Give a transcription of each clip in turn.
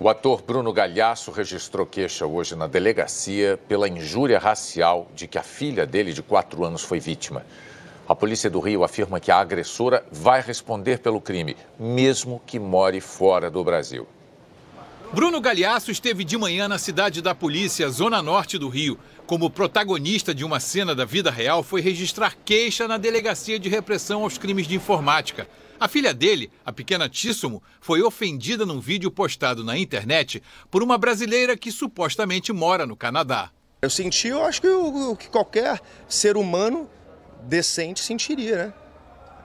O ator Bruno Galhaço registrou queixa hoje na delegacia pela injúria racial de que a filha dele, de 4 anos, foi vítima. A polícia do Rio afirma que a agressora vai responder pelo crime, mesmo que more fora do Brasil. Bruno Galhaço esteve de manhã na cidade da polícia, zona norte do Rio. Como protagonista de uma cena da vida real, foi registrar queixa na Delegacia de Repressão aos Crimes de Informática. A filha dele, a pequena Tíssomo, foi ofendida num vídeo postado na internet por uma brasileira que supostamente mora no Canadá. Eu senti, eu acho que o que qualquer ser humano decente sentiria,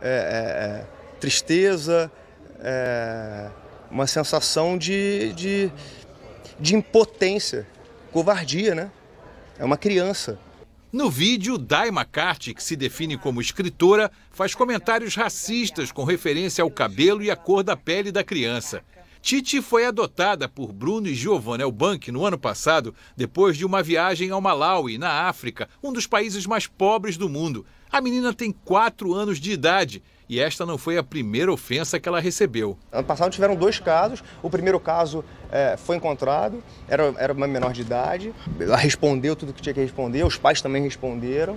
né? Tristeza, uma sensação de impotência, covardia, né? É uma criança. No vídeo, Day McCarthy, que se define como escritora, faz comentários racistas com referência ao cabelo e à cor da pele da criança. Titi foi adotada por Bruno e Giovanna Elbank no ano passado, depois de uma viagem ao Malawi, na África, um dos países mais pobres do mundo. A menina tem 4 anos de idade e esta não foi a primeira ofensa que ela recebeu. Ano passado tiveram 2 casos. O primeiro caso foi encontrado, era uma menor de idade. Ela respondeu tudo o que tinha que responder, os pais também responderam.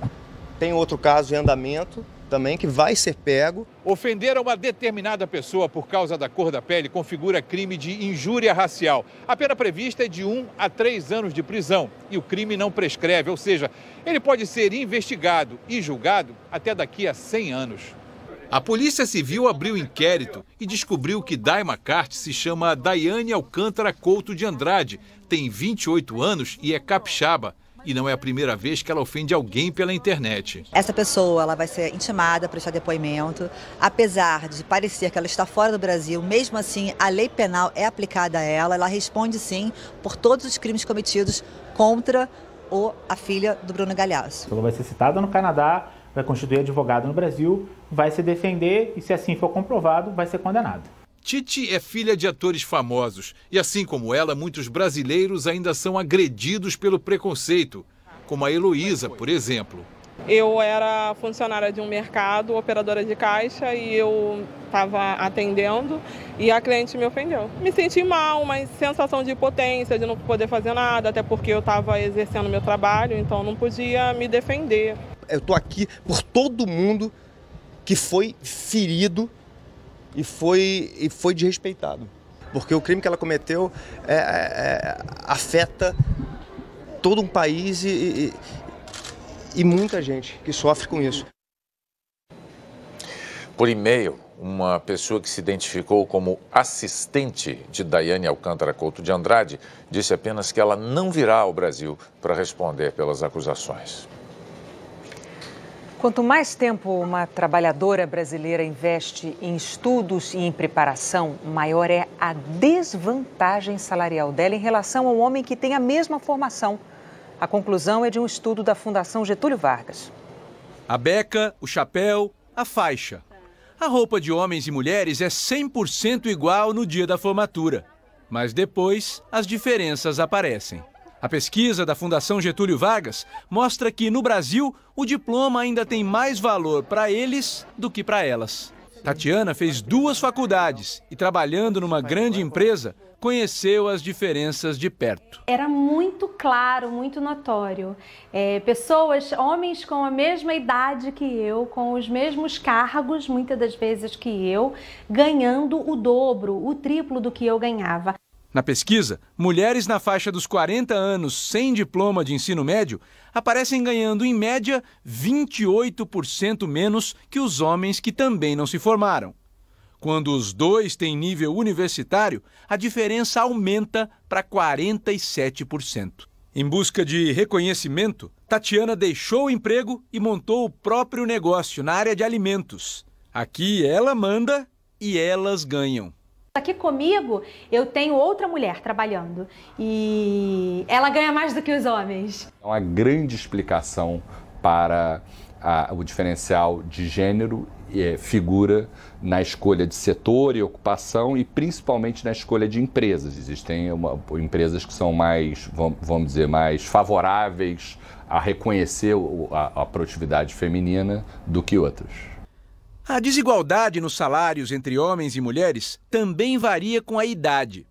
Tem outro caso em andamento também que vai ser pego. Ofender a uma determinada pessoa por causa da cor da pele configura crime de injúria racial. A pena prevista é de 1 a 3 anos de prisão e o crime não prescreve, ou seja, ele pode ser investigado e julgado até daqui a 100 anos. A Polícia Civil abriu inquérito e descobriu que Day McCarthy se chama Daiane Alcântara Couto de Andrade, tem 28 anos e é capixaba. E não é a primeira vez que ela ofende alguém pela internet. Essa pessoa ela vai ser intimada a prestar depoimento. Apesar de parecer que ela está fora do Brasil, mesmo assim a lei penal é aplicada a ela. Ela responde sim por todos os crimes cometidos contra a filha do Bruno Galhaço. Ela vai ser citada no Canadá, vai constituir advogado no Brasil, vai se defender e, se assim for comprovado, vai ser condenado. Titi é filha de atores famosos e, assim como ela, muitos brasileiros ainda são agredidos pelo preconceito, como a Heloísa, por exemplo. Eu era funcionária de um mercado, operadora de caixa, e eu estava atendendo e a cliente me ofendeu. Me senti mal, uma sensação de impotência, de não poder fazer nada, até porque eu estava exercendo meu trabalho, então não podia me defender. Eu estou aqui por todo mundo que foi ferido e foi desrespeitado. Porque o crime que ela cometeu afeta todo um país e muita gente que sofre com isso. Por e-mail, uma pessoa que se identificou como assistente de Daiane Alcântara Couto de Andrade disse apenas que ela não virá ao Brasil para responder pelas acusações. Quanto mais tempo uma trabalhadora brasileira investe em estudos e em preparação, maior é a desvantagem salarial dela em relação ao homem que tem a mesma formação. A conclusão é de um estudo da Fundação Getúlio Vargas. A beca, o chapéu, a faixa. A roupa de homens e mulheres é 100% igual no dia da formatura. Mas depois, as diferenças aparecem. A pesquisa da Fundação Getúlio Vargas mostra que, no Brasil, o diploma ainda tem mais valor para eles do que para elas. Tatiana fez 2 faculdades e, trabalhando numa grande empresa, conheceu as diferenças de perto. Era muito claro, muito notório. Homens com a mesma idade que eu, com os mesmos cargos, muitas das vezes que eu, ganhando o dobro, o triplo do que eu ganhava. Na pesquisa, mulheres na faixa dos 40 anos sem diploma de ensino médio aparecem ganhando, em média, 28% menos que os homens que também não se formaram. Quando os dois têm nível universitário, a diferença aumenta para 47%. Em busca de reconhecimento, Tatiana deixou o emprego e montou o próprio negócio na área de alimentos. Aqui ela manda e elas ganham. Aqui comigo eu tenho outra mulher trabalhando e ela ganha mais do que os homens. Uma grande explicação para o diferencial de gênero figura na escolha de setor e ocupação e principalmente na escolha de empresas. Existem empresas que são mais, vamos dizer, mais favoráveis a reconhecer a produtividade feminina do que outras. A desigualdade nos salários entre homens e mulheres também varia com a idade.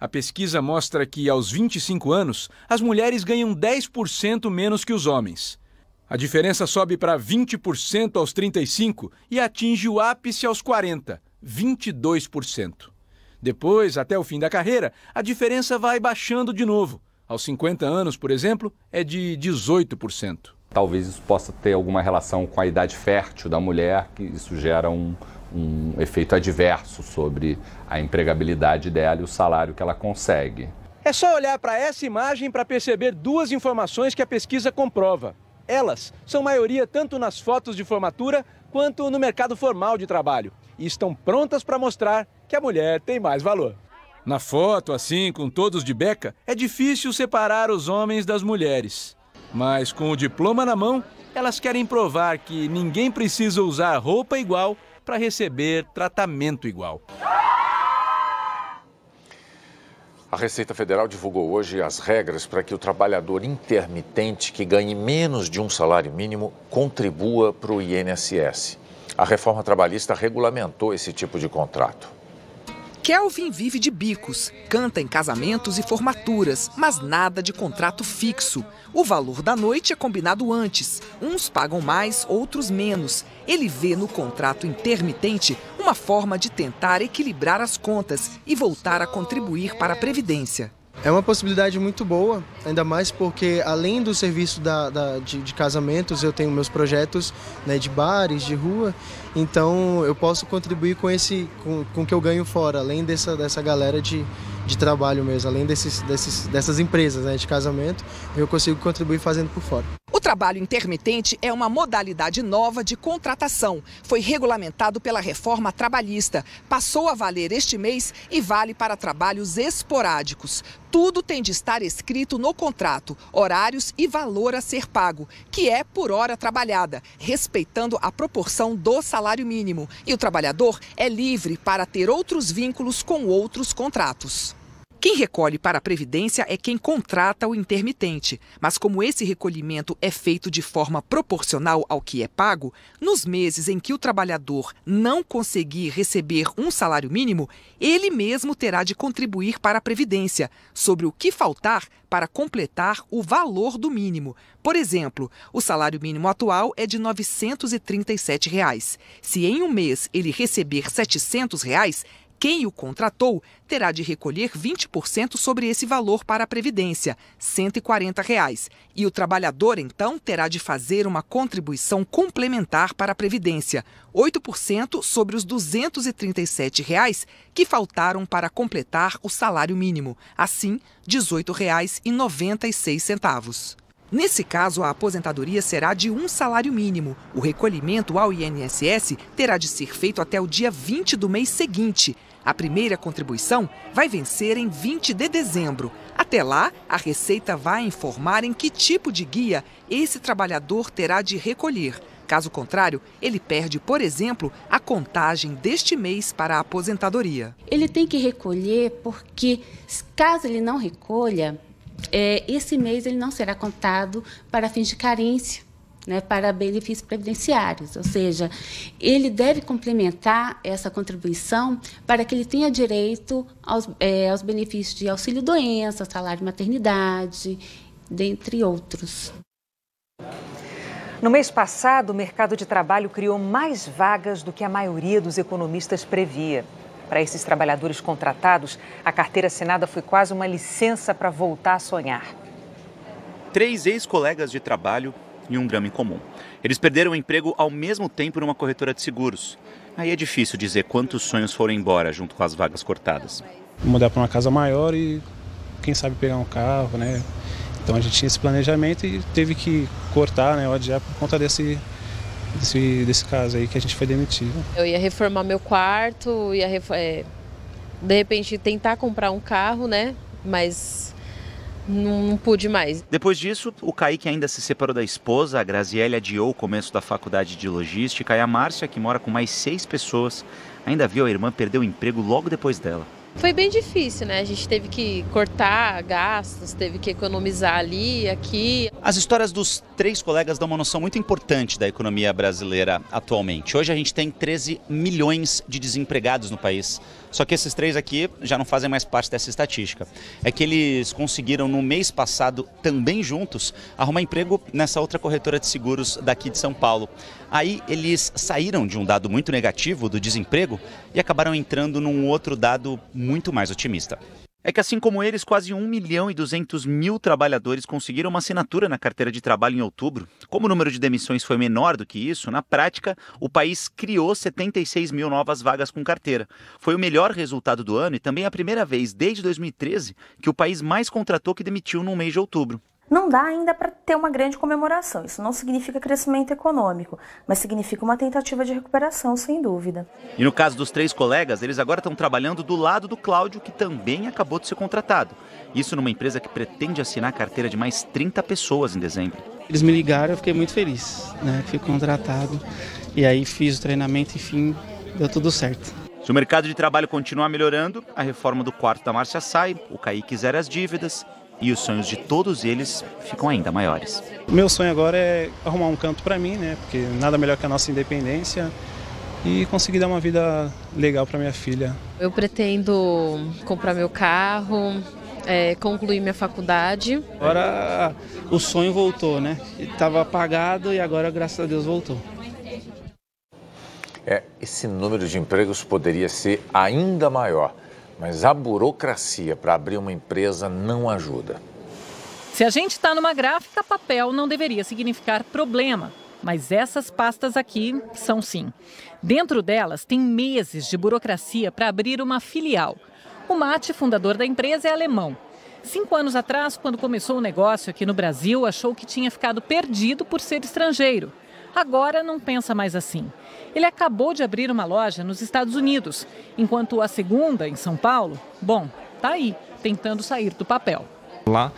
A pesquisa mostra que, aos 25 anos, as mulheres ganham 10% menos que os homens. A diferença sobe para 20% aos 35 e atinge o ápice aos 40, 22%. Depois, até o fim da carreira, a diferença vai baixando de novo. Aos 50 anos, por exemplo, é de 18%. Talvez isso possa ter alguma relação com a idade fértil da mulher, que isso gera um efeito adverso sobre a empregabilidade dela e o salário que ela consegue. É só olhar para essa imagem para perceber duas informações que a pesquisa comprova. Elas são maioria tanto nas fotos de formatura quanto no mercado formal de trabalho e estão prontas para mostrar que a mulher tem mais valor. Na foto, assim, com todos de beca, é difícil separar os homens das mulheres. Mas com o diploma na mão, elas querem provar que ninguém precisa usar roupa igual para receber tratamento igual. A Receita Federal divulgou hoje as regras para que o trabalhador intermitente que ganhe menos de um salário mínimo contribua para o INSS. A reforma trabalhista regulamentou esse tipo de contrato. Kelvin vive de bicos, canta em casamentos e formaturas, mas nada de contrato fixo. O valor da noite é combinado antes. Uns pagam mais, outros menos. Ele vê no contrato intermitente uma forma de tentar equilibrar as contas e voltar a contribuir para a Previdência. É uma possibilidade muito boa, ainda mais porque além do serviço de casamentos, eu tenho meus projetos, né, de bares, de rua, então eu posso contribuir com o que eu ganho fora, além dessa galera de trabalho mesmo, além dessas empresas, né, de casamento, eu consigo contribuir fazendo por fora. O trabalho intermitente é uma modalidade nova de contratação. Foi regulamentado pela reforma trabalhista. Passou a valer este mês e vale para trabalhos esporádicos. Tudo tem de estar escrito no contrato, horários e valor a ser pago, que é por hora trabalhada, respeitando a proporção do salário mínimo. E o trabalhador é livre para ter outros vínculos com outros contratos. Quem recolhe para a Previdência é quem contrata o intermitente. Mas como esse recolhimento é feito de forma proporcional ao que é pago, nos meses em que o trabalhador não conseguir receber um salário mínimo, ele mesmo terá de contribuir para a Previdência, sobre o que faltar para completar o valor do mínimo. Por exemplo, o salário mínimo atual é de R$ 937. Se em um mês ele receber R$ 700, quem o contratou terá de recolher 20% sobre esse valor para a Previdência, R$ 140. E o trabalhador, então, terá de fazer uma contribuição complementar para a Previdência, 8% sobre os R$ 237 que faltaram para completar o salário mínimo, assim, R$ 18,96. Nesse caso, a aposentadoria será de um salário mínimo. O recolhimento ao INSS terá de ser feito até o dia 20 do mês seguinte. A primeira contribuição vai vencer em 20 de dezembro. Até lá, a Receita vai informar em que tipo de guia esse trabalhador terá de recolher. Caso contrário, ele perde, por exemplo, a contagem deste mês para a aposentadoria. Ele tem que recolher porque, caso ele não recolha, esse mês ele não será contado para fins de carência, né, para benefícios previdenciários. Ou seja, ele deve complementar essa contribuição para que ele tenha direito aos benefícios de auxílio-doença, salário-maternidade, dentre outros. No mês passado, o mercado de trabalho criou mais vagas do que a maioria dos economistas previa. Para esses trabalhadores contratados, a carteira assinada foi quase uma licença para voltar a sonhar. 3 ex-colegas de trabalho e um drama em comum. Eles perderam o emprego ao mesmo tempo numa corretora de seguros. Aí é difícil dizer quantos sonhos foram embora junto com as vagas cortadas. Mudar para uma casa maior e, quem sabe, pegar um carro, né? Então a gente tinha esse planejamento e teve que cortar, né, adiar por conta desse caso aí que a gente foi demitido. Eu ia reformar meu quarto, ia de repente tentar comprar um carro, né? Mas não pude mais. Depois disso, o Kaique ainda se separou da esposa, a Graziele adiou o começo da faculdade de logística e a Márcia, que mora com mais 6 pessoas, ainda viu a irmã perder o emprego logo depois dela. Foi bem difícil, né? A gente teve que cortar gastos, teve que economizar ali, aqui. As histórias dos 3 colegas dão uma noção muito importante da economia brasileira atualmente. Hoje a gente tem 13 milhões de desempregados no país. Só que esses 3 aqui já não fazem mais parte dessa estatística. É que eles conseguiram no mês passado, também juntos, arrumar emprego nessa outra corretora de seguros daqui de São Paulo. Aí eles saíram de um dado muito negativo do desemprego e acabaram entrando num outro dado muito mais otimista. É que assim como eles, quase 1.200.000 trabalhadores conseguiram uma assinatura na carteira de trabalho em outubro. Como o número de demissões foi menor do que isso, na prática, o país criou 76 mil novas vagas com carteira. Foi o melhor resultado do ano e também a primeira vez desde 2013 que o país mais contratou que demitiu no mês de outubro. Não dá ainda para ter uma grande comemoração. Isso não significa crescimento econômico, mas significa uma tentativa de recuperação, sem dúvida. E no caso dos 3 colegas, eles agora estão trabalhando do lado do Cláudio, que também acabou de ser contratado. Isso numa empresa que pretende assinar a carteira de mais 30 pessoas em dezembro. Eles me ligaram, eu fiquei muito feliz, né? Fui contratado e aí fiz o treinamento, enfim, deu tudo certo. Se o mercado de trabalho continuar melhorando, a reforma do quarto da Márcia sai, o Kaique zera as dívidas e os sonhos de todos eles ficam ainda maiores. Meu sonho agora é arrumar um canto para mim, né? Porque nada melhor que a nossa independência e conseguir dar uma vida legal para minha filha. Eu pretendo comprar meu carro, concluir minha faculdade. Agora o sonho voltou, né? Estava apagado e agora, graças a Deus, voltou. Esse número de empregos poderia ser ainda maior. Mas a burocracia para abrir uma empresa não ajuda. Se a gente está numa gráfica, papel não deveria significar problema. Mas essas pastas aqui são sim. Dentro delas tem meses de burocracia para abrir uma filial. O Mate, fundador da empresa, é alemão. 5 anos atrás, quando começou o negócio aqui no Brasil, achou que tinha ficado perdido por ser estrangeiro. Agora não pensa mais assim. Ele acabou de abrir uma loja nos Estados Unidos, enquanto a segunda, em São Paulo, tá aí, tentando sair do papel. Lá,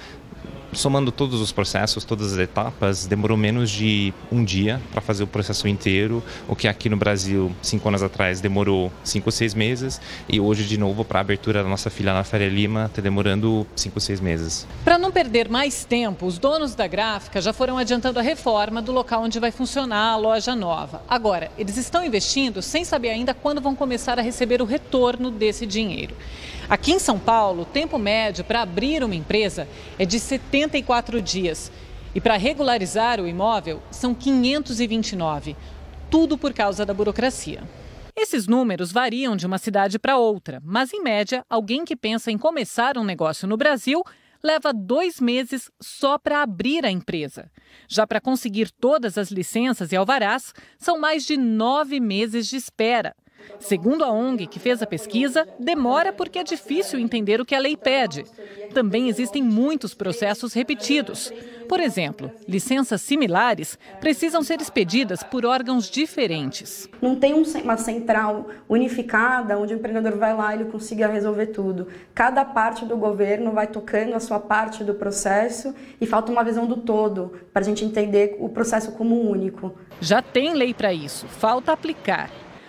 somando todos os processos, todas as etapas, demorou menos de um dia para fazer o processo inteiro, o que aqui no Brasil, 5 anos atrás, demorou 5 ou 6 meses, e hoje, de novo, para a abertura da nossa filial na Faria Lima, está demorando 5 ou 6 meses. Para não perder mais tempo, os donos da gráfica já foram adiantando a reforma do local onde vai funcionar a loja nova. Agora, eles estão investindo sem saber ainda quando vão começar a receber o retorno desse dinheiro. Aqui em São Paulo, o tempo médio para abrir uma empresa é de 74 dias. E para regularizar o imóvel, são 529. Tudo por causa da burocracia. Esses números variam de uma cidade para outra, mas, em média, alguém que pensa em começar um negócio no Brasil leva 2 meses só para abrir a empresa. Já para conseguir todas as licenças e alvarás, são mais de 9 meses de espera. Segundo a ONG que fez a pesquisa, demora porque é difícil entender o que a lei pede. Também existem muitos processos repetidos. Por exemplo, licenças similares precisam ser expedidas por órgãos diferentes. Não tem uma central unificada onde o empreendedor vai lá e ele consiga resolver tudo. Cada parte do governo vai tocando a sua parte do processo e falta uma visão do todo para a gente entender o processo como único. Já tem lei para isso, falta aplicar.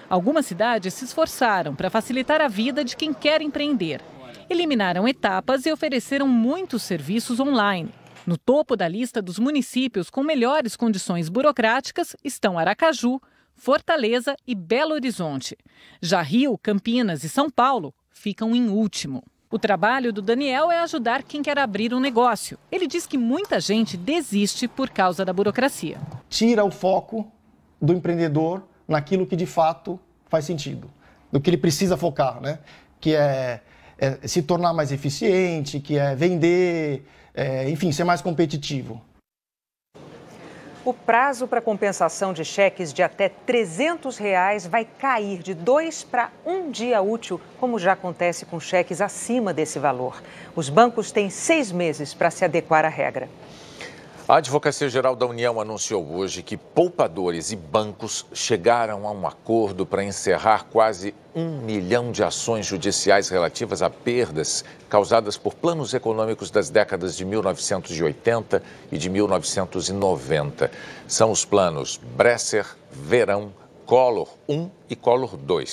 Algumas cidades se esforçaram para facilitar a vida de quem quer empreender. Eliminaram etapas e ofereceram muitos serviços online. No topo da lista dos municípios com melhores condições burocráticas estão Aracaju, Fortaleza e Belo Horizonte. Já Rio, Campinas e São Paulo ficam em último. O trabalho do Daniel é ajudar quem quer abrir um negócio. Ele diz que muita gente desiste por causa da burocracia. Tira o foco do empreendedor naquilo que de fato faz sentido, do que ele precisa focar, né? Que é se tornar mais eficiente, que é vender, enfim, ser mais competitivo. O prazo para compensação de cheques de até R$ 300 vai cair de 2 para 1 dia útil, como já acontece com cheques acima desse valor. Os bancos têm 6 meses para se adequar à regra. A Advocacia Geral da União anunciou hoje que poupadores e bancos chegaram a um acordo para encerrar quase 1 milhão de ações judiciais relativas a perdas causadas por planos econômicos das décadas de 1980 e de 1990. São os planos Bresser, Verão, Collor I e Collor II.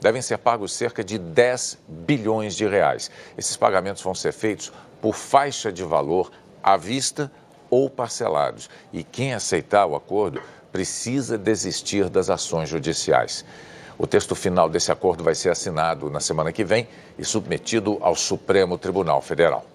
Devem ser pagos cerca de 10 bilhões de reais. Esses pagamentos vão ser feitos por faixa de valor à vista ou parcelados. E quem aceitar o acordo precisa desistir das ações judiciais. O texto final desse acordo vai ser assinado na semana que vem e submetido ao Supremo Tribunal Federal.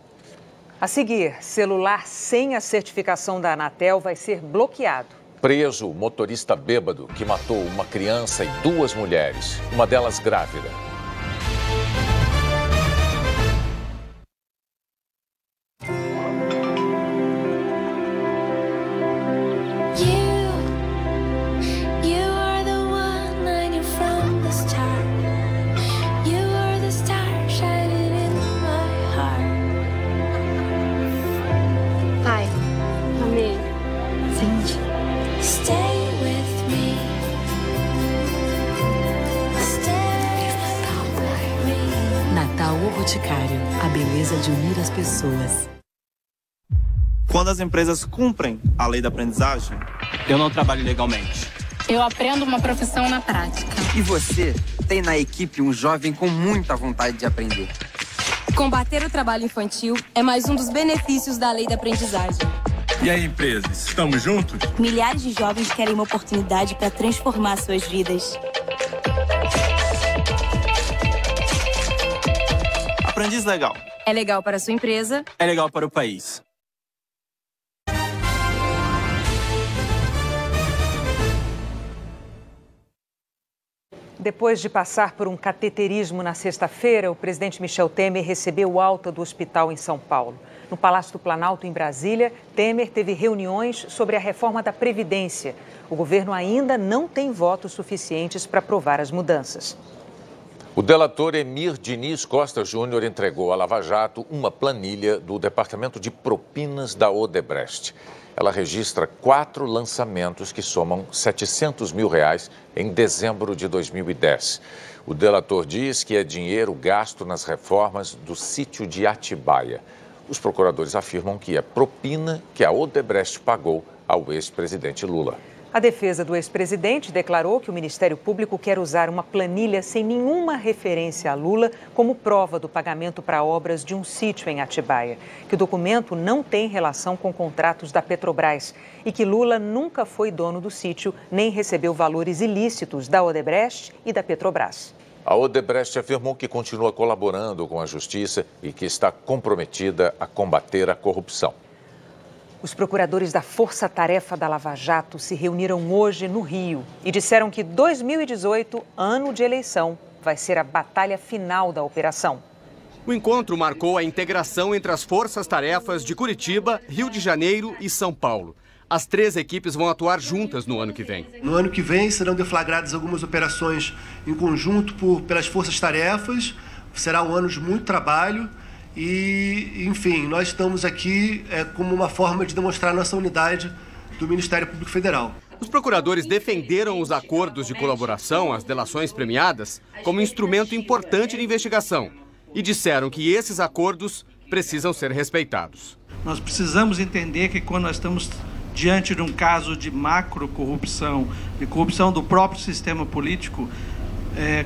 A seguir, celular sem a certificação da Anatel vai ser bloqueado. Preso o motorista bêbado que matou uma criança e 2 mulheres, uma delas grávida. A beleza de unir as pessoas. Quando as empresas cumprem a lei da aprendizagem, eu não trabalho legalmente. Eu aprendo uma profissão na prática. E você tem na equipe um jovem com muita vontade de aprender. Combater o trabalho infantil é mais um dos benefícios da lei da aprendizagem. E aí, empresas, estamos juntos? Milhares de jovens querem uma oportunidade para transformar suas vidas. Aprendiz legal. É legal para a sua empresa. É legal para o país. Depois de passar por um cateterismo na sexta-feira, o presidente Michel Temer recebeu alta do hospital em São Paulo. No Palácio do Planalto, em Brasília, Temer teve reuniões sobre a reforma da Previdência. O governo ainda não tem votos suficientes para aprovar as mudanças. O delator Emir Diniz Costa Júnior entregou à Lava Jato uma planilha do Departamento de Propinas da Odebrecht. Ela registra 4 lançamentos que somam R$ 700 mil em dezembro de 2010. O delator diz que é dinheiro gasto nas reformas do sítio de Atibaia. Os procuradores afirmam que é propina que a Odebrecht pagou ao ex-presidente Lula. A defesa do ex-presidente declarou que o Ministério Público quer usar uma planilha sem nenhuma referência a Lula como prova do pagamento para obras de um sítio em Atibaia, que o documento não tem relação com contratos da Petrobras e que Lula nunca foi dono do sítio nem recebeu valores ilícitos da Odebrecht e da Petrobras. A Odebrecht afirmou que continua colaborando com a Justiça e que está comprometida a combater a corrupção. Os procuradores da Força Tarefa da Lava Jato se reuniram hoje no Rio e disseram que 2018, ano de eleição, vai ser a batalha final da operação. O encontro marcou a integração entre as forças-tarefas de Curitiba, Rio de Janeiro e São Paulo. As 3 equipes vão atuar juntas no ano que vem. No ano que vem serão deflagradas algumas operações em conjunto pelas forças-tarefas. Será um ano de muito trabalho. E, enfim, nós estamos aqui como uma forma de demonstrar nossa unidade do Ministério Público Federal. Os procuradores defenderam os acordos de colaboração, as delações premiadas, como instrumento importante de investigação e disseram que esses acordos precisam ser respeitados. Nós precisamos entender que quando nós estamos diante de um caso de macro-corrupção, de corrupção do próprio sistema político,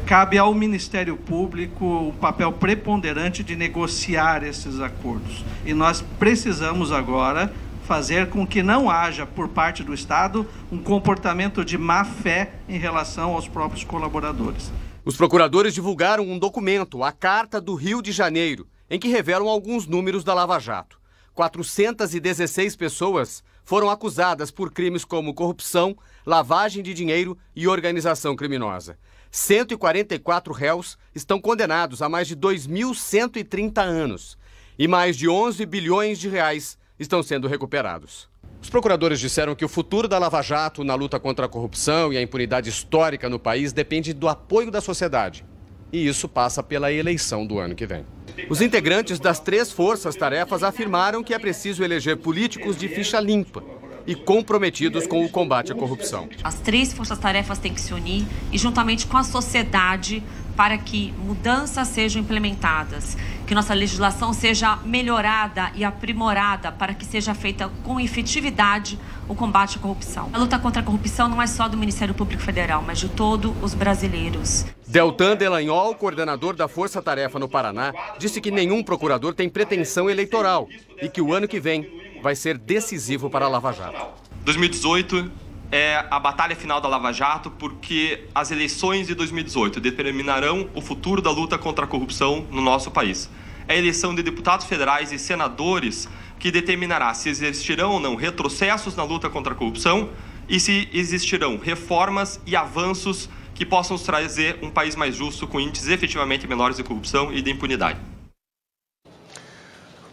cabe ao Ministério Público o papel preponderante de negociar esses acordos. E nós precisamos agora fazer com que não haja, por parte do Estado, um comportamento de má-fé em relação aos próprios colaboradores. Os procuradores divulgaram um documento, a Carta do Rio de Janeiro, em que revelam alguns números da Lava Jato. 416 pessoas foram acusadas por crimes como corrupção, lavagem de dinheiro e organização criminosa. 144 réus estão condenados a mais de 2.130 anos e mais de 11 bilhões de reais estão sendo recuperados. Os procuradores disseram que o futuro da Lava Jato na luta contra a corrupção e a impunidade histórica no país depende do apoio da sociedade. E isso passa pela eleição do ano que vem. Os integrantes das 3 forças-tarefas afirmaram que é preciso eleger políticos de ficha limpa e comprometidos com o combate à corrupção. As 3 forças-tarefas têm que se unir e juntamente com a sociedade para que mudanças sejam implementadas, que nossa legislação seja melhorada e aprimorada para que seja feita com efetividade o combate à corrupção. A luta contra a corrupção não é só do Ministério Público Federal, mas de todos os brasileiros. Deltan Delagnol, coordenador da Força Tarefa no Paraná, disse que nenhum procurador tem pretensão eleitoral e que o ano que vem vai ser decisivo para a Lava Jato. 2018 é a batalha final da Lava Jato, porque as eleições de 2018 determinarão o futuro da luta contra a corrupção no nosso país. É a eleição de deputados federais e senadores que determinará se existirão ou não retrocessos na luta contra a corrupção e se existirão reformas e avanços que possam trazer um país mais justo, com índices efetivamente menores de corrupção e de impunidade.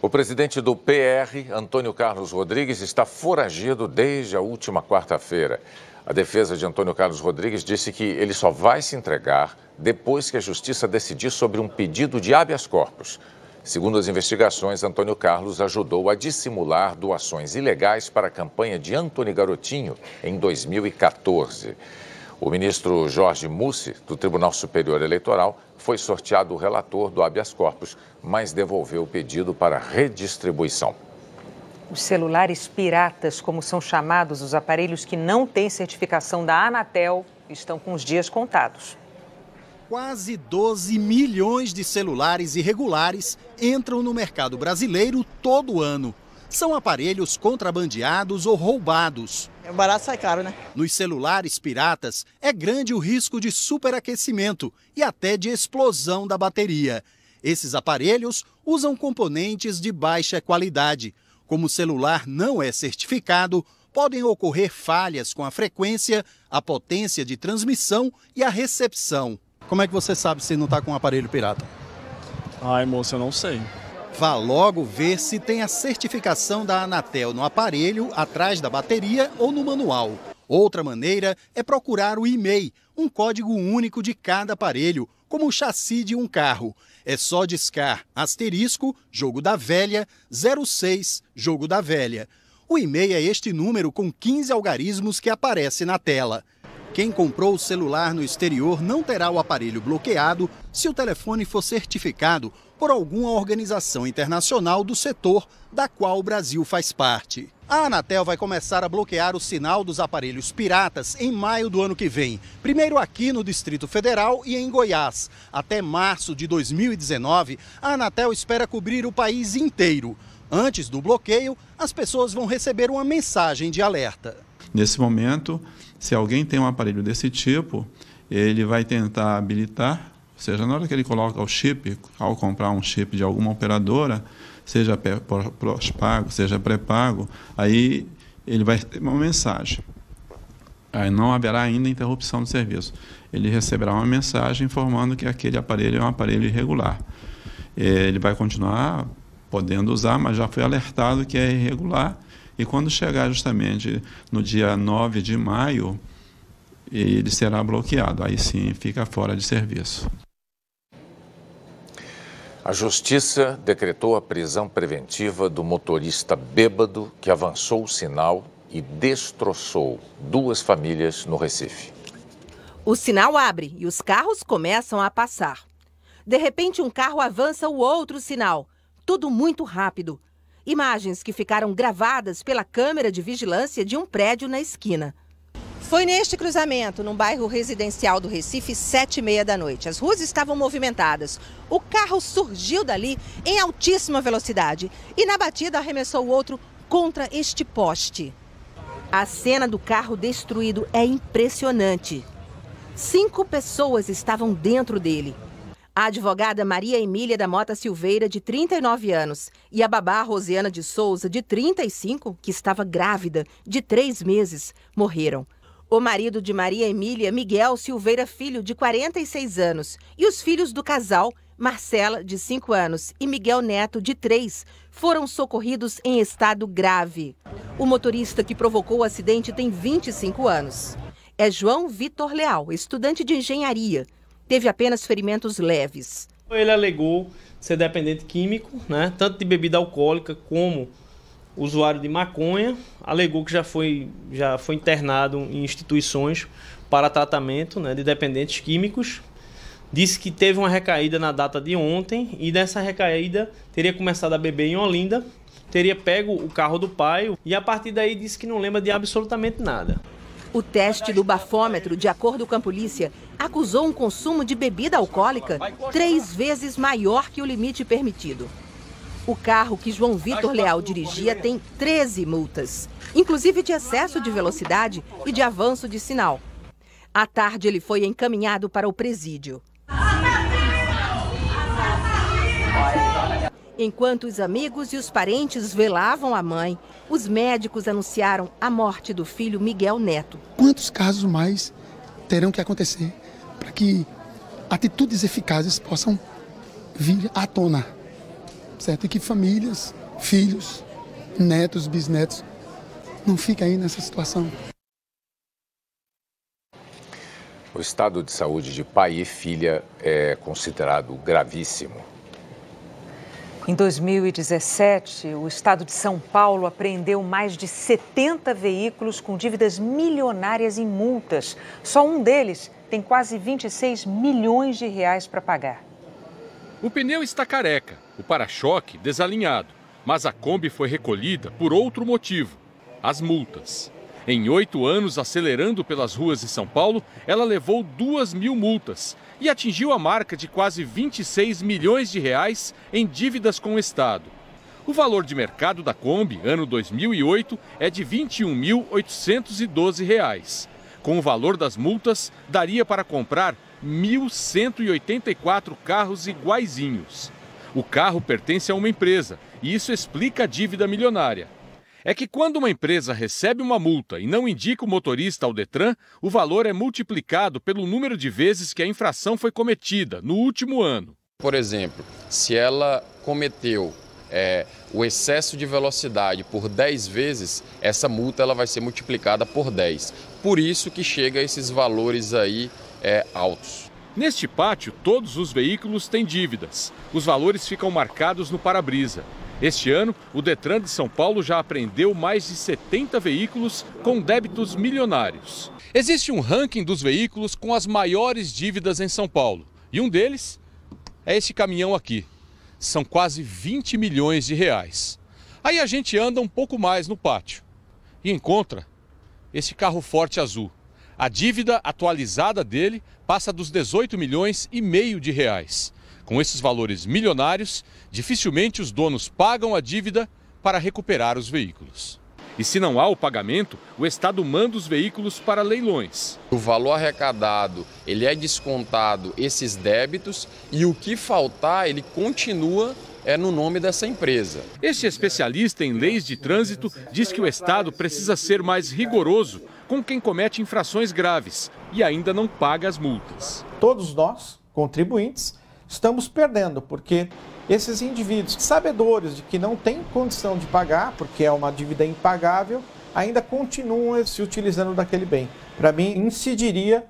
O presidente do PR, Antônio Carlos Rodrigues, está foragido desde a última quarta-feira. A defesa de Antônio Carlos Rodrigues disse que ele só vai se entregar depois que a Justiça decidir sobre um pedido de habeas corpus. Segundo as investigações, Antônio Carlos ajudou a dissimular doações ilegais para a campanha de Antony Garotinho em 2014. O ministro Jorge Mussi, do Tribunal Superior Eleitoral, foi sorteado o relator do habeas corpus, mas devolveu o pedido para redistribuição. Os celulares piratas, como são chamados os aparelhos que não têm certificação da Anatel, estão com os dias contados. Quase 12 milhões de celulares irregulares entram no mercado brasileiro todo ano. São aparelhos contrabandeados ou roubados. É barato, sai caro, né? Nos celulares piratas, é grande o risco de superaquecimento e até de explosão da bateria. Esses aparelhos usam componentes de baixa qualidade. Como o celular não é certificado, podem ocorrer falhas com a frequência, a potência de transmissão e a recepção. Como é que você sabe se não está com um aparelho pirata? Ai, moço, eu não sei. Vá logo ver se tem a certificação da Anatel no aparelho, atrás da bateria ou no manual. Outra maneira é procurar o IMEI, um código único de cada aparelho, como o chassi de um carro. É só discar *, jogo da velha, 06, jogo da velha. O IMEI é este número com 15 algarismos que aparece na tela. Quem comprou o celular no exterior não terá o aparelho bloqueado se o telefone for certificado por alguma organização internacional do setor da qual o Brasil faz parte. A Anatel vai começar a bloquear o sinal dos aparelhos piratas em maio do ano que vem. Primeiro aqui no Distrito Federal e em Goiás. Até março de 2019, a Anatel espera cobrir o país inteiro. Antes do bloqueio, as pessoas vão receber uma mensagem de alerta. Nesse momento, se alguém tem um aparelho desse tipo, ele vai tentar habilitar, ou seja, na hora que ele coloca o chip, ao comprar um chip de alguma operadora, seja pós-pago, seja pré-pago, aí ele vai ter uma mensagem. Aí não haverá ainda interrupção do serviço. Ele receberá uma mensagem informando que aquele aparelho é um aparelho irregular. Ele vai continuar podendo usar, mas já foi alertado que é irregular. E quando chegar justamente no dia 9 de maio, ele será bloqueado. Aí sim fica fora de serviço. A Justiça decretou a prisão preventiva do motorista bêbado que avançou o sinal e destroçou 2 famílias no Recife. O sinal abre e os carros começam a passar. De repente, um carro avança o outro sinal. Tudo muito rápido. Imagens que ficaram gravadas pela câmera de vigilância de um prédio na esquina. Foi neste cruzamento, num bairro residencial do Recife, 7h30 da noite. As ruas estavam movimentadas. O carro surgiu dali em altíssima velocidade e na batida arremessou o outro contra este poste. A cena do carro destruído é impressionante. 5 pessoas estavam dentro dele. A advogada Maria Emília da Mota Silveira, de 39 anos, e a babá Rosiana de Souza, de 35, que estava grávida, de 3 meses, morreram. O marido de Maria Emília, Miguel Silveira Filho, de 46 anos, e os filhos do casal, Marcela, de 5 anos, e Miguel Neto, de 3, foram socorridos em estado grave. O motorista que provocou o acidente tem 25 anos. É João Vitor Leal, estudante de engenharia. Teve apenas ferimentos leves. Ele alegou ser dependente químico, né, tanto de bebida alcoólica como usuário de maconha. Alegou que já foi internado em instituições para tratamento, né, de dependentes químicos. Disse que teve uma recaída na data de ontem e dessa recaída teria começado a beber em Olinda, teria pego o carro do pai e a partir daí disse que não lembra de absolutamente nada. O teste do bafômetro, de acordo com a polícia, acusou um consumo de bebida alcoólica 3 vezes maior que o limite permitido. O carro que João Vitor Leal dirigia tem 13 multas, inclusive de excesso de velocidade e de avanço de sinal. À tarde, ele foi encaminhado para o presídio. Enquanto os amigos e os parentes velavam a mãe, os médicos anunciaram a morte do filho Miguel Neto. Quantos casos mais terão que acontecer para que atitudes eficazes possam vir à tona, certo? E que famílias, filhos, netos, bisnetos não fiquem aí nessa situação. O estado de saúde de pai e filha é considerado gravíssimo. Em 2017, o estado de São Paulo apreendeu mais de 70 veículos com dívidas milionárias em multas. Só um deles tem quase 26 milhões de reais para pagar. O pneu está careca, o para-choque desalinhado, mas a Kombi foi recolhida por outro motivo: as multas. Em 8 anos acelerando pelas ruas de São Paulo, ela levou 2.000 multas e atingiu a marca de quase 26 milhões de reais em dívidas com o Estado. O valor de mercado da Kombi, ano 2008, é de R$ 21.812. Com o valor das multas, daria para comprar 1.184 carros iguaizinhos. O carro pertence a uma empresa e isso explica a dívida milionária. É que quando uma empresa recebe uma multa e não indica o motorista ao Detran, o valor é multiplicado pelo número de vezes que a infração foi cometida no último ano. Por exemplo, se ela cometeu o excesso de velocidade por 10 vezes, essa multa ela vai ser multiplicada por 10. Por isso que chega a esses valores aí altos. Neste pátio, todos os veículos têm dívidas. Os valores ficam marcados no para-brisa. Este ano, o Detran de São Paulo já apreendeu mais de 70 veículos com débitos milionários. Existe um ranking dos veículos com as maiores dívidas em São Paulo. E um deles é este caminhão aqui. São quase 20 milhões de reais. Aí a gente anda um pouco mais no pátio e encontra esse carro forte azul. A dívida atualizada dele passa dos 18 milhões e meio de reais. Com esses valores milionários, dificilmente os donos pagam a dívida para recuperar os veículos. E se não há o pagamento, o Estado manda os veículos para leilões. O valor arrecadado, ele é descontado esses débitos e o que faltar, ele continua no nome dessa empresa. Este especialista em leis de trânsito diz que o Estado precisa ser mais rigoroso com quem comete infrações graves e ainda não paga as multas. Todos nós, contribuintes, estamos perdendo, porque esses indivíduos, sabedores de que não têm condição de pagar, porque é uma dívida impagável, ainda continuam se utilizando daquele bem. Para mim, incidiria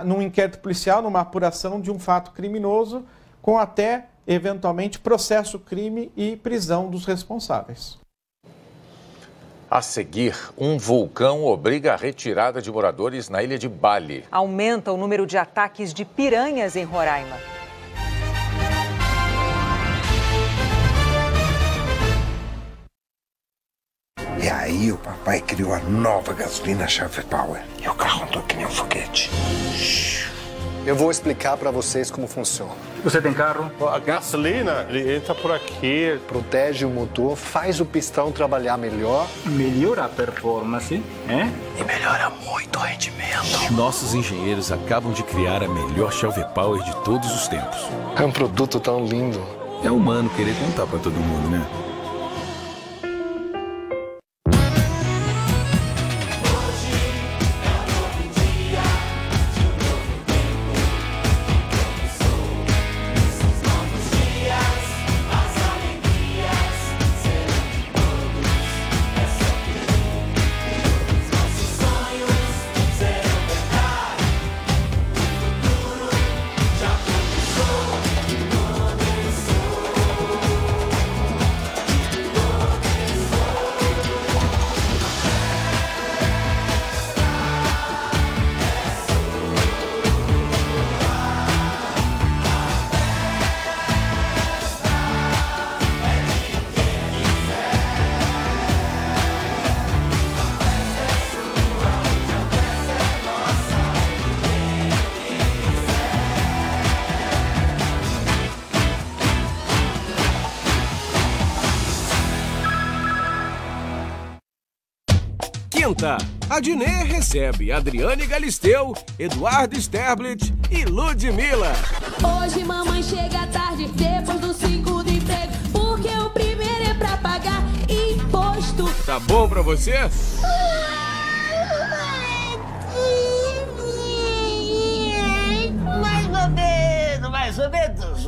num inquérito policial, numa apuração de um fato criminoso, com até, eventualmente, processo crime e prisão dos responsáveis. A seguir, um vulcão obriga a retirada de moradores na ilha de Bali. Aumenta o número de ataques de piranhas em Roraima. E aí o papai criou a nova gasolina Chave Power. E o carro andou que nem um foguete. Eu vou explicar para vocês como funciona. Você tem carro? A gasolina entra por aqui. Protege o motor, faz o pistão trabalhar melhor. Melhora a performance, E melhora muito o rendimento. Nossos engenheiros acabam de criar a melhor Chave Power de todos os tempos. É um produto tão lindo. É humano querer contar para todo mundo, né? quinta, a Dinê recebe Adriane Galisteu, Eduardo Sterblit e Ludmilla. Hoje mamãe chega tarde, depois do 5 de emprego, porque o primeiro é pra pagar imposto. Tá bom pra você?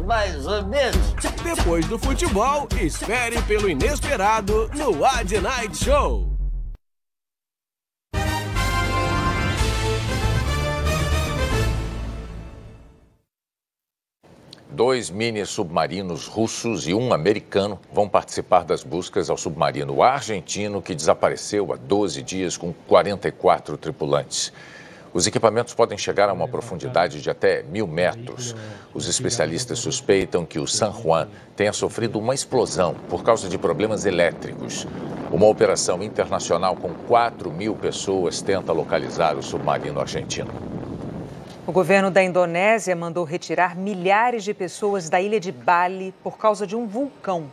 Mais ou menos. Depois do futebol, espere pelo inesperado no Ad Night Show. Dois mini-submarinos russos e um americano vão participar das buscas ao submarino argentino que desapareceu há 12 dias com 44 tripulantes. Os equipamentos podem chegar a uma profundidade de até 1.000 metros. Os especialistas suspeitam que o San Juan tenha sofrido uma explosão por causa de problemas elétricos. Uma operação internacional com 4.000 pessoas tenta localizar o submarino argentino. O governo da Indonésia mandou retirar milhares de pessoas da ilha de Bali por causa de um vulcão.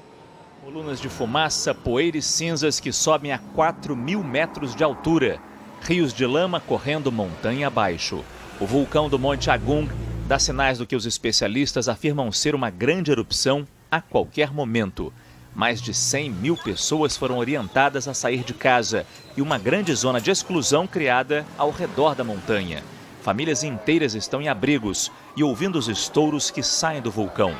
Colunas de fumaça, poeira e cinzas que sobem a 4.000 metros de altura. Rios de lama correndo montanha abaixo. O vulcão do Monte Agung dá sinais do que os especialistas afirmam ser uma grande erupção a qualquer momento. Mais de 100.000 pessoas foram orientadas a sair de casa e uma grande zona de exclusão criada ao redor da montanha. Famílias inteiras estão em abrigos e ouvindo os estouros que saem do vulcão.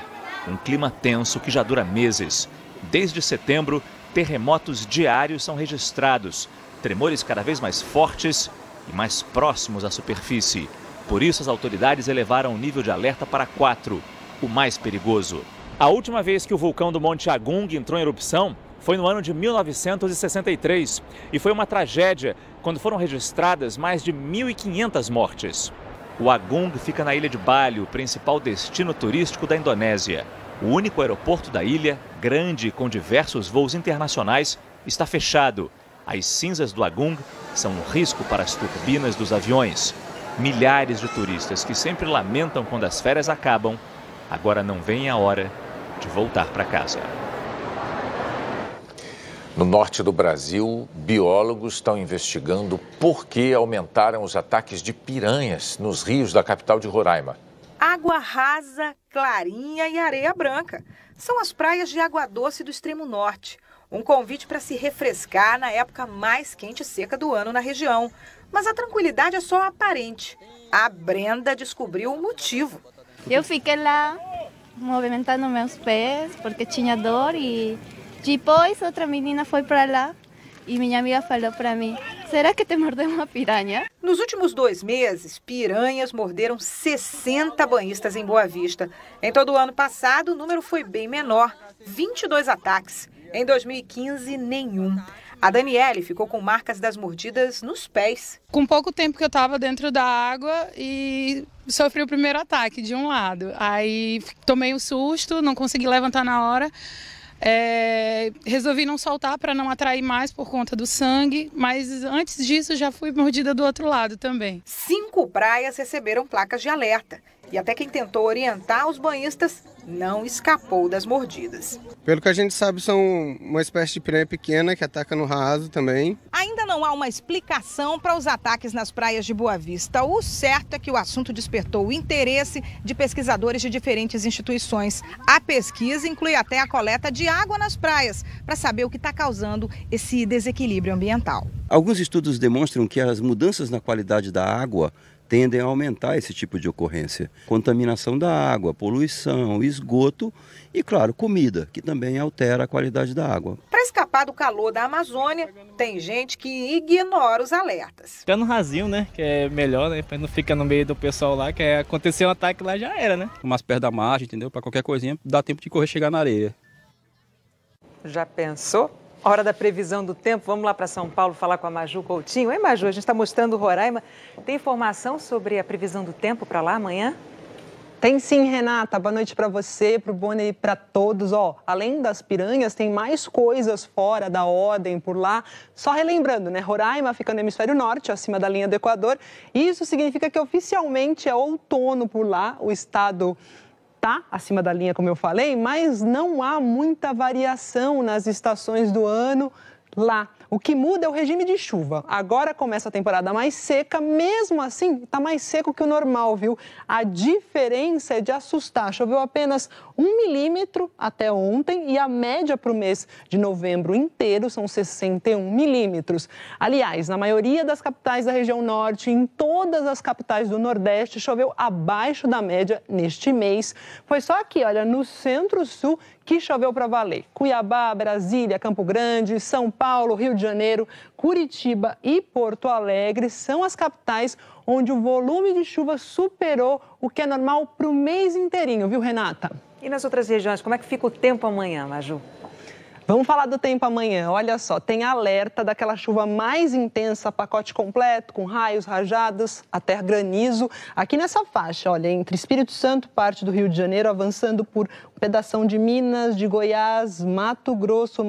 Um clima tenso que já dura meses. Desde setembro, terremotos diários são registrados. Tremores cada vez mais fortes e mais próximos à superfície. Por isso, as autoridades elevaram o nível de alerta para 4, o mais perigoso. A última vez que o vulcão do Monte Agung entrou em erupção foi no ano de 1963 e foi uma tragédia quando foram registradas mais de 1.500 mortes. O Agung fica na ilha de Bali, o principal destino turístico da Indonésia. O único aeroporto da ilha, grande e com diversos voos internacionais, está fechado. As cinzas do Agung são um risco para as turbinas dos aviões. Milhares de turistas que sempre lamentam quando as férias acabam, agora não veem a hora de voltar para casa. No norte do Brasil, biólogos estão investigando por que aumentaram os ataques de piranhas nos rios da capital de Roraima. Água rasa, clarinha e areia branca. São as praias de água doce do extremo norte. Um convite para se refrescar na época mais quente e seca do ano na região. Mas a tranquilidade é só aparente. A Brenda descobriu o motivo. Eu fiquei lá movimentando meus pés porque tinha dor e depois outra menina foi para lá e minha amiga falou para mim: será que te mordeu uma piranha? Nos últimos 2 meses, piranhas morderam 60 banhistas em Boa Vista. Em todo o ano passado, o número foi bem menor, 22 ataques. Em 2015, nenhum. A Daniele ficou com marcas das mordidas nos pés. Com pouco tempo que eu estava dentro da água e sofri o primeiro ataque de um lado. Aí tomei um susto, não consegui levantar na hora. Resolvi não soltar para não atrair mais por conta do sangue, mas antes disso já fui mordida do outro lado também. 5 praias receberam placas de alerta e até quem tentou orientar os banhistas não escapou das mordidas. Pelo que a gente sabe, são uma espécie de piranha pequena que ataca no raso também. Ainda não há uma explicação para os ataques nas praias de Boa Vista. O certo é que o assunto despertou o interesse de pesquisadores de diferentes instituições. A pesquisa inclui até a coleta de água nas praias, para saber o que está causando esse desequilíbrio ambiental. Alguns estudos demonstram que as mudanças na qualidade da água tendem a aumentar esse tipo de ocorrência. Contaminação da água, poluição, esgoto e, claro, comida, que também altera a qualidade da água. Para escapar do calor da Amazônia, tem gente que ignora os alertas. Fica no rasinho, né? Que é melhor, né? Não fica no meio do pessoal lá, que acontecer um ataque lá já era, né? Mais perto da margem, entendeu? Para qualquer coisinha, dá tempo de correr chegar na areia. Já pensou? Hora da previsão do tempo, vamos lá para São Paulo falar com a Maju Coutinho. Oi, Maju, a gente está mostrando o Roraima. Tem informação sobre a previsão do tempo para lá amanhã? Tem sim, Renata. Boa noite para você, para o Boni e para todos. Além das piranhas, tem mais coisas fora da ordem por lá. Só relembrando, né? Roraima fica no hemisfério norte, acima da linha do Equador. Isso significa que oficialmente é outono por lá. O estado está acima da linha, como eu falei, mas não há muita variação nas estações do ano lá. O que muda é o regime de chuva. Agora começa a temporada mais seca, mesmo assim está mais seco que o normal, viu? A diferença é de assustar. Choveu apenas 1 milímetro até ontem e a média para o mês de novembro inteiro são 61 milímetros. Aliás, na maioria das capitais da região norte, em todas as capitais do Nordeste, choveu abaixo da média neste mês. Foi só aqui, olha, no Centro-Sul, que choveu para valer. Cuiabá, Brasília, Campo Grande, São Paulo, Rio de Janeiro, Curitiba e Porto Alegre são as capitais onde o volume de chuva superou o que é normal para o mês inteirinho, viu, Renata? E nas outras regiões, como é que fica o tempo amanhã, Maju? Vamos falar do tempo amanhã. Olha só, tem alerta daquela chuva mais intensa, pacote completo, com raios, rajadas, até granizo. Aqui nessa faixa, olha, entre Espírito Santo, parte do Rio de Janeiro, avançando por um pedação de Minas, de Goiás, Mato Grosso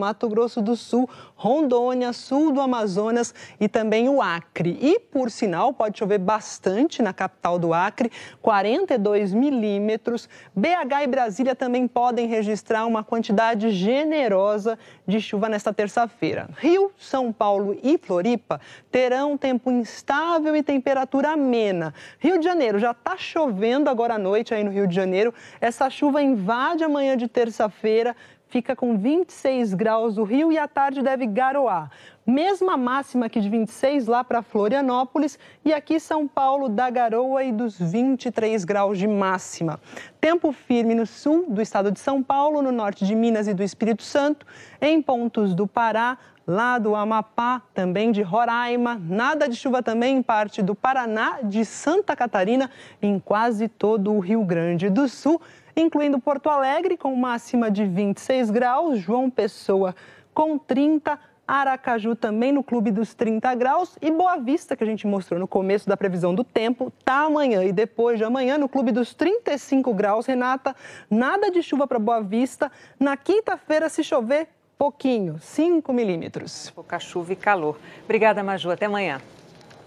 do Sul, Rondônia, sul do Amazonas e também o Acre. E, por sinal, pode chover bastante na capital do Acre, 42 milímetros. BH e Brasília também podem registrar uma quantidade generosa de chuva nesta terça-feira. Rio, São Paulo e Floripa terão tempo instável e temperatura amena. Rio de Janeiro já está chovendo agora à noite aí no Rio de Janeiro. Essa chuva invade amanhã de terça-feira, fica com 26 graus o Rio e à tarde deve garoar. Mesma máxima aqui de 26 lá para Florianópolis e aqui São Paulo dá garoa e dos 23 graus de máxima. Tempo firme no sul do estado de São Paulo, no norte de Minas e do Espírito Santo, em pontos do Pará, lá do Amapá, também de Roraima, nada de chuva também em parte do Paraná, de Santa Catarina, em quase todo o Rio Grande do Sul, incluindo Porto Alegre, com máxima de 26 graus, João Pessoa com 30, Aracaju também no clube dos 30 graus e Boa Vista, que a gente mostrou no começo da previsão do tempo, tá amanhã e depois de amanhã no clube dos 35 graus. Renata, nada de chuva para Boa Vista. Na quinta-feira, se chover, pouquinho, 5 milímetros. Pouca chuva e calor. Obrigada, Maju. Até amanhã.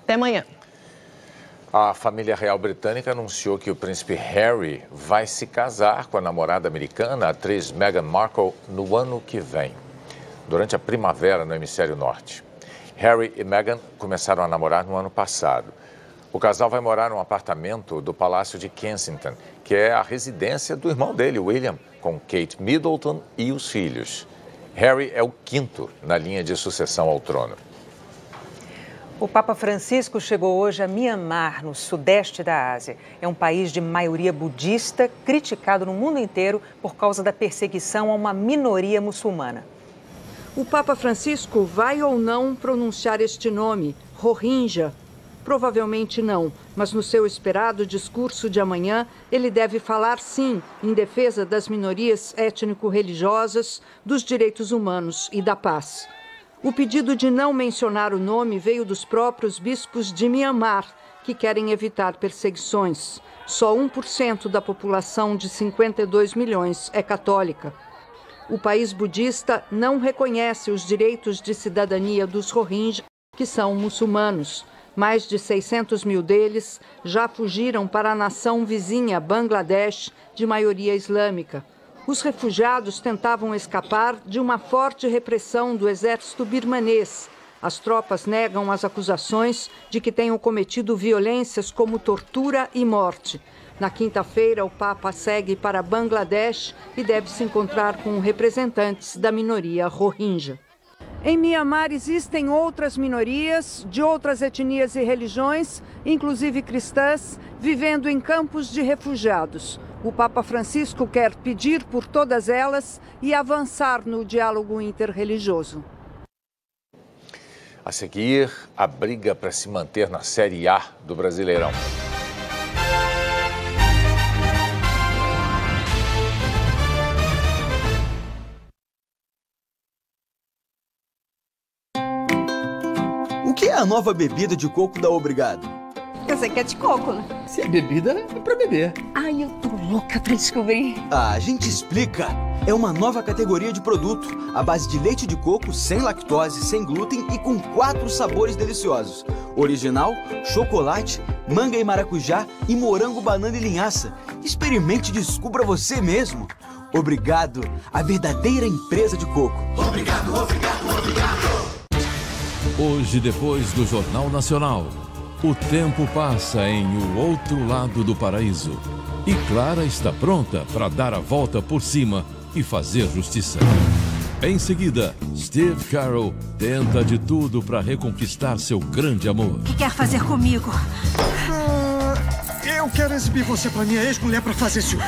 Até amanhã. A família real britânica anunciou que o príncipe Harry vai se casar com a namorada americana, a atriz Meghan Markle, no ano que vem, durante a primavera no hemisfério norte. Harry e Meghan começaram a namorar no ano passado. O casal vai morar num apartamento do Palácio de Kensington, que é a residência do irmão dele, William, com Kate Middleton e os filhos. Harry é o quinto na linha de sucessão ao trono. O Papa Francisco chegou hoje a Myanmar, no sudeste da Ásia. É um país de maioria budista, criticado no mundo inteiro por causa da perseguição a uma minoria muçulmana. O Papa Francisco vai ou não pronunciar este nome, Rohingya? Provavelmente não, mas no seu esperado discurso de amanhã, ele deve falar sim em defesa das minorias étnico-religiosas, dos direitos humanos e da paz. O pedido de não mencionar o nome veio dos próprios bispos de Myanmar, que querem evitar perseguições. Só 1% da população de 52 milhões é católica. O país budista não reconhece os direitos de cidadania dos Rohingya, que são muçulmanos. Mais de 600 mil deles já fugiram para a nação vizinha, Bangladesh, de maioria islâmica. Os refugiados tentavam escapar de uma forte repressão do exército birmanês. As tropas negam as acusações de que tenham cometido violências como tortura e morte. Na quinta-feira, o Papa segue para Bangladesh e deve se encontrar com representantes da minoria Rohingya. Em Myanmar existem outras minorias de outras etnias e religiões, inclusive cristãs, vivendo em campos de refugiados. O Papa Francisco quer pedir por todas elas e avançar no diálogo interreligioso. A seguir, a briga para se manter na Série A do Brasileirão. O que é a nova bebida de coco da Obrigado? Eu sei que é de coco, né? Se é bebida, é pra beber. Ai, eu tô louca pra descobrir. A gente explica. É uma nova categoria de produto, à base de leite de coco, sem lactose, sem glúten e com 4 sabores deliciosos. Original, chocolate, manga e maracujá e morango, banana e linhaça. Experimente e descubra você mesmo. Obrigado, a verdadeira empresa de coco. Obrigado, obrigado, obrigado. Hoje, depois do Jornal Nacional, o tempo passa em O Outro Lado do Paraíso. E Clara está pronta para dar a volta por cima e fazer justiça. Em seguida, Steve Carell tenta de tudo para reconquistar seu grande amor. O que quer fazer comigo? Eu quero exibir você para minha ex-mulher para fazer ciúme.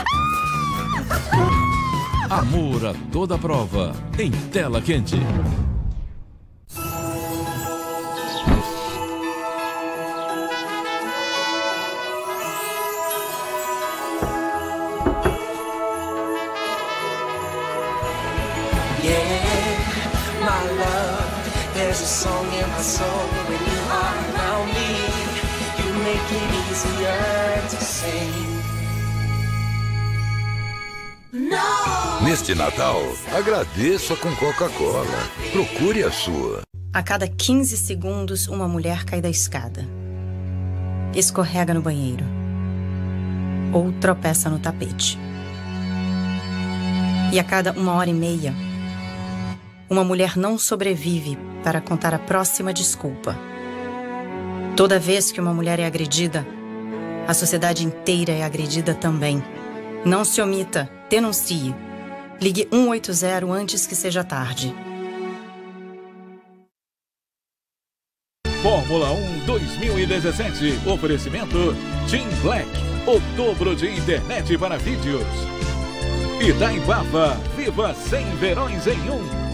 Amor a toda prova, em Tela Quente. There's a song in my soul when you are around me. You make it easier to sing. No! Neste Natal, agradeça com Coca-Cola. Procure a sua. A cada 15 segundos, uma mulher cai da escada. Escorrega no banheiro. Ou tropeça no tapete. E a cada 1h30, uma mulher não sobrevive para contar a próxima desculpa. Toda vez que uma mulher é agredida, a sociedade inteira é agredida também. Não se omita, denuncie. Ligue 180 antes que seja tarde. Fórmula 1 2017. Oferecimento Team Black. O dobro de internet para vídeos. Itaipava. Viva 100 verões em um.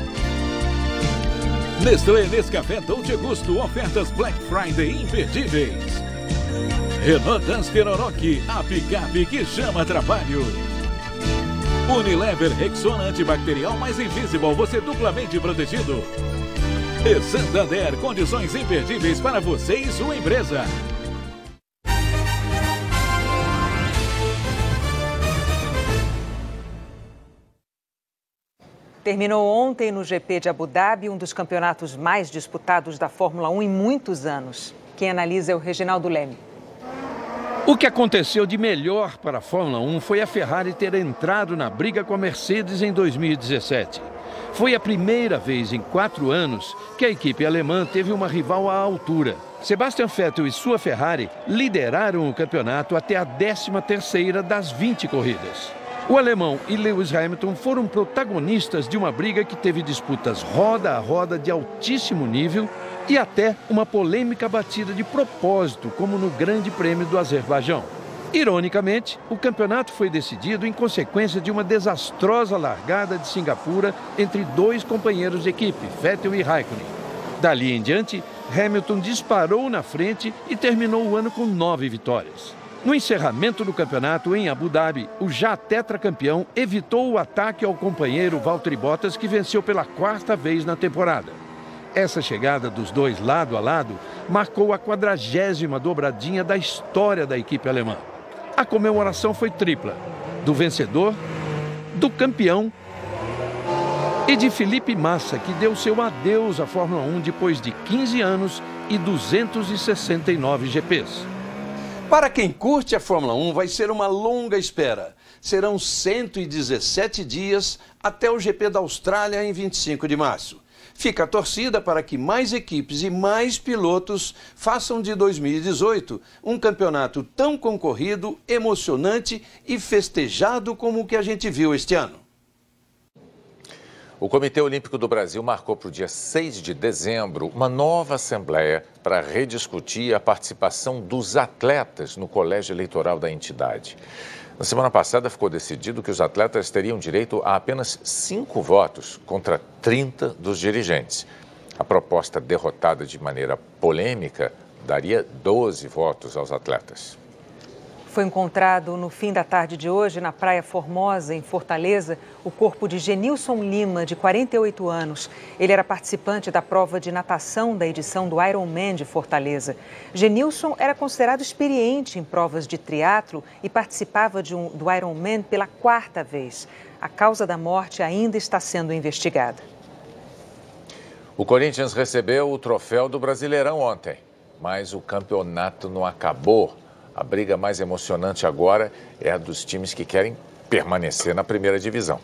Nestlé Nescafé Dolce Gusto, ofertas Black Friday imperdíveis. Renault Duster Oroch, a picape que chama trabalho. Unilever Rexona antibacterial mais Invisible, você duplamente protegido. E Santander, condições imperdíveis para você e sua empresa. Terminou ontem no GP de Abu Dhabi, um dos campeonatos mais disputados da Fórmula 1 em muitos anos. Quem analisa é o Reginaldo Leme. O que aconteceu de melhor para a Fórmula 1 foi a Ferrari ter entrado na briga com a Mercedes em 2017. Foi a primeira vez em 4 anos que a equipe alemã teve uma rival à altura. Sebastian Vettel e sua Ferrari lideraram o campeonato até a 13ª das 20 corridas. O alemão e Lewis Hamilton foram protagonistas de uma briga que teve disputas roda a roda de altíssimo nível e até uma polêmica batida de propósito, como no Grande Prêmio do Azerbaijão. Ironicamente, o campeonato foi decidido em consequência de uma desastrosa largada de Singapura entre 2 companheiros de equipe, Vettel e Raikkonen. Dali em diante, Hamilton disparou na frente e terminou o ano com 9 vitórias. No encerramento do campeonato em Abu Dhabi, o já tetracampeão evitou o ataque ao companheiro Valtteri Bottas, que venceu pela 4ª vez na temporada. Essa chegada dos dois lado a lado marcou a 40ª dobradinha da história da equipe alemã. A comemoração foi tripla: do vencedor, do campeão e de Felipe Massa, que deu seu adeus à Fórmula 1 depois de 15 anos e 269 GPs. Para quem curte a Fórmula 1, vai ser uma longa espera. Serão 117 dias até o GP da Austrália em 25 de março. Fica a torcida para que mais equipes e mais pilotos façam de 2018 um campeonato tão concorrido, emocionante e festejado como o que a gente viu este ano. O Comitê Olímpico do Brasil marcou para o dia 6 de dezembro uma nova assembleia para rediscutir a participação dos atletas no colégio eleitoral da entidade. Na semana passada ficou decidido que os atletas teriam direito a apenas 5 votos contra 30 dos dirigentes. A proposta, derrotada de maneira polêmica, daria 12 votos aos atletas. Foi encontrado no fim da tarde de hoje, na Praia Formosa, em Fortaleza, o corpo de Genilson Lima, de 48 anos. Ele era participante da prova de natação da edição do Ironman de Fortaleza. Genilson era considerado experiente em provas de triatlo e participava do Ironman pela 4ª vez. A causa da morte ainda está sendo investigada. O Corinthians recebeu o troféu do Brasileirão ontem, mas o campeonato não acabou. A briga mais emocionante agora é a dos times que querem permanecer na primeira divisão.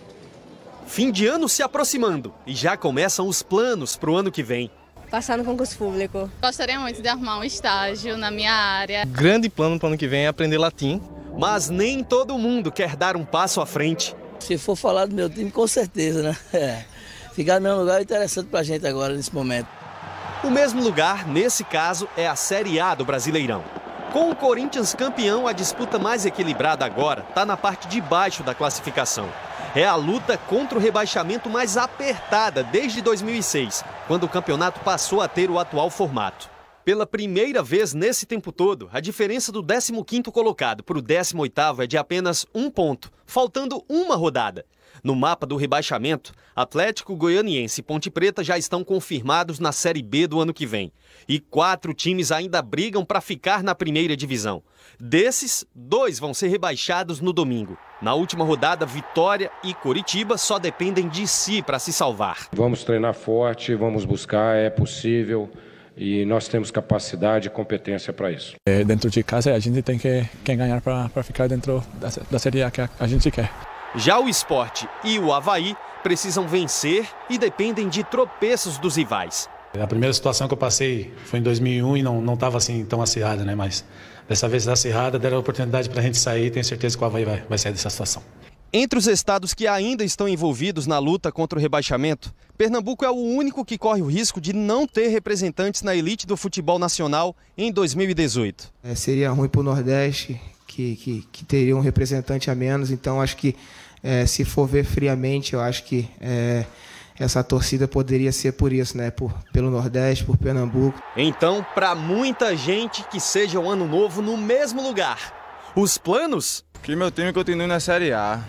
Fim de ano se aproximando e já começam os planos para o ano que vem. Passar no concurso público. Gostaria muito de arrumar um estágio na minha área. Grande plano para o ano que vem é aprender latim. Mas nem todo mundo quer dar um passo à frente. Se for falar do meu time, com certeza, né? Ficar no mesmo lugar é interessante pra gente agora, nesse momento. O mesmo lugar, nesse caso, é a Série A do Brasileirão. Com o Corinthians campeão, a disputa mais equilibrada agora está na parte de baixo da classificação. É a luta contra o rebaixamento mais apertada desde 2006, quando o campeonato passou a ter o atual formato. Pela primeira vez nesse tempo todo, a diferença do 15º colocado para o 18º é de apenas 1 ponto, faltando uma rodada. No mapa do rebaixamento, Atlético Goianiense e Ponte Preta já estão confirmados na Série B do ano que vem. E 4 times ainda brigam para ficar na primeira divisão. Desses, 2 vão ser rebaixados no domingo. Na última rodada, Vitória e Coritiba só dependem de si para se salvar. Vamos treinar forte, vamos buscar, é possível. E nós temos capacidade e competência para isso. Dentro de casa, a gente tem que ganhar para ficar dentro da Série A que a gente quer. Já o Sport e o Avaí precisam vencer e dependem de tropeços dos rivais. A primeira situação que eu passei foi em 2001 e não estava assim tão acirrada, né? Mas dessa vez acirrada, deram a oportunidade para a gente sair e tenho certeza que o Avaí vai sair dessa situação. Entre os estados que ainda estão envolvidos na luta contra o rebaixamento, Pernambuco é o único que corre o risco de não ter representantes na elite do futebol nacional em 2018. Seria ruim para o Nordeste, que teria um representante a menos, então acho que se for ver friamente, eu acho que essa torcida poderia ser por isso, né? Pelo Nordeste, por Pernambuco. Então, para muita gente, que seja um ano novo no mesmo lugar. Os planos? Que meu time continue na Série A.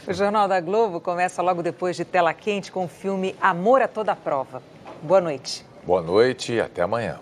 O Jornal da Globo começa logo depois de Tela Quente com o filme Amor a Toda Prova. Boa noite. Boa noite e até amanhã.